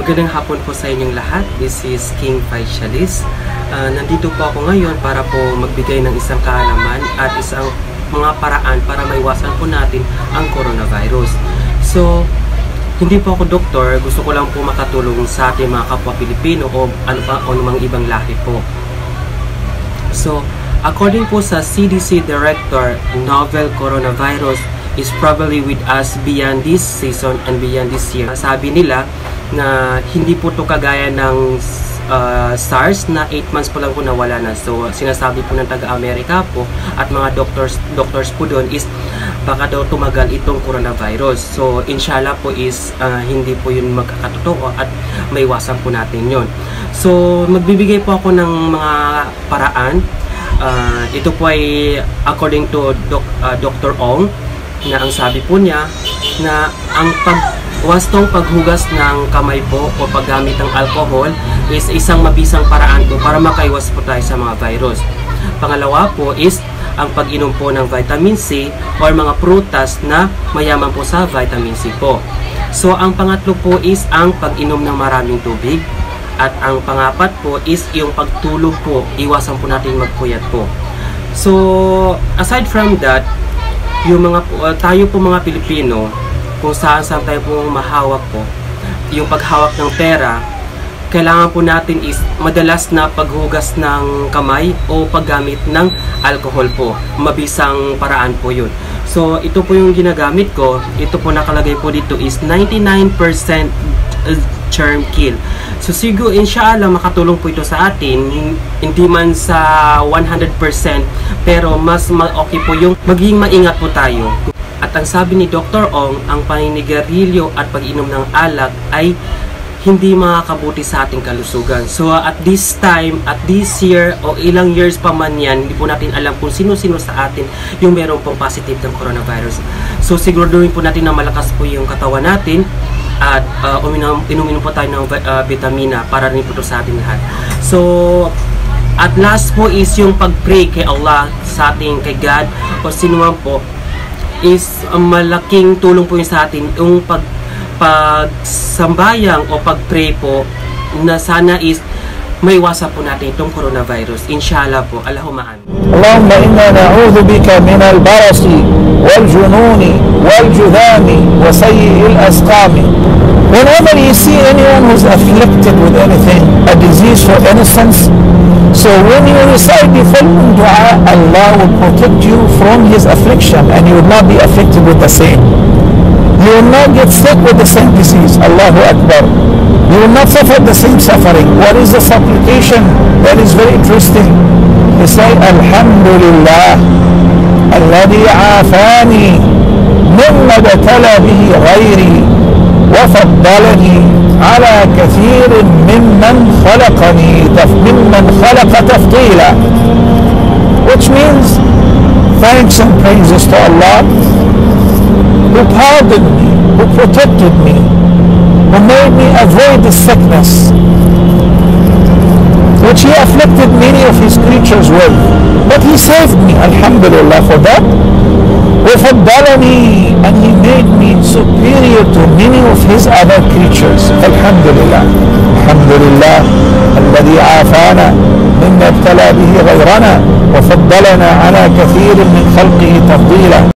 Magandang hapon po sa inyong lahat. This is King Faishalis. Nandito po ako ngayon para po magbigay ng isang kaalaman at isang mga paraan para maiwasan po natin ang coronavirus. So, hindi po ako doktor, gusto ko lang po makatulong sa ating mga kapwa Pilipino o anumang ibang lahi po. So, according po sa CDC Director, novel coronavirus is probably with us beyond this season and beyond this year. Sabi nila na hindi po to kagaya ng SARS na 8 months po lang po nawala na. So, sinasabi po ng taga-Amerika po at mga doctors po doon is baka daw tumagal itong coronavirus. So, inshallah po is hindi po yun magkakatotoo at maiwasan po natin yun. So, magbibigay po ako ng mga paraan. Ito po ay according to Dr. Ong, na ang sabi po niya na ang wastong paghugas ng kamay po o paggamit ng alcohol is isang mabisang paraan po para makaiwas po tayo sa mga virus. Pangalawa po is ang pag-inom po ng vitamin C or mga prutas na mayaman po sa vitamin C po. So ang pangatlo po is ang pag-inom ng maraming tubig. At ang pangapat po is yung pagtulog po, iwasan po natin magpuyat po. So aside from that, yung tayo po mga Pilipino, kung saan tayo po mahawak po, yung paghawak ng pera, kailangan po natin is madalas na paghugas ng kamay o paggamit ng alcohol po. Mabisang paraan po yun. So ito po yung ginagamit ko. Ito po nakalagay po dito is 99% germ kill. So siguro inshallah makatulong po ito sa atin, hindi man sa 100%, pero mas okay po yung maging maingat po tayo. At ang sabi ni Dr. Ong, ang paninigarilyo at pag-inom ng alak ay hindi makakabuti sa ating kalusugan. So at this time, at this year o ilang years pa man yan, hindi po natin alam kung sino-sino sa atin yung meron pong positive ng coronavirus. So siguraduhin po natin na malakas po yung katawan natin at inumin po tayo ng vitamina para rin po sa ating lahat. So at last po is yung pag-pray kay Allah sa ating, kay God o sino man po, is malaking tulong po yun sa atin yung pagsambayang o pag-pray po na sana is maiwasan po natin itong coronavirus. Inshallah po. Allahumma amin. Allahumma inna na'udhu bika min al-barasi wal-jununi wal-judhami wa sayyi'il asqami. Whenever you see anyone who's afflicted with anything, a disease for instance, so when you recite the following dua, Allah will protect you from his affliction and you will not be afflicted with the same. You will not get sick with the same disease. Allahu Akbar. You will not suffer the same suffering. What is the supplication? That is very interesting. You say, Alhamdulillah, alladhi afani, mimma batala bihi ghayri, wa faddalani ala kathirin mimman khalaqa tafdila. Which means, thanks and praises to Allah, who pardoned me, who protected me, who made me avoid the sickness which he afflicted many of his creatures with. But he saved me, alhamdulillah, for that. وَفَضَّلَنِي, and he made me superior to many of his other creatures. Alhamdulillah. Alhamdulillah, الذي عافانا مما ابتلى به غيرنا وفضلنا على كثير من خلقه تفضيلا.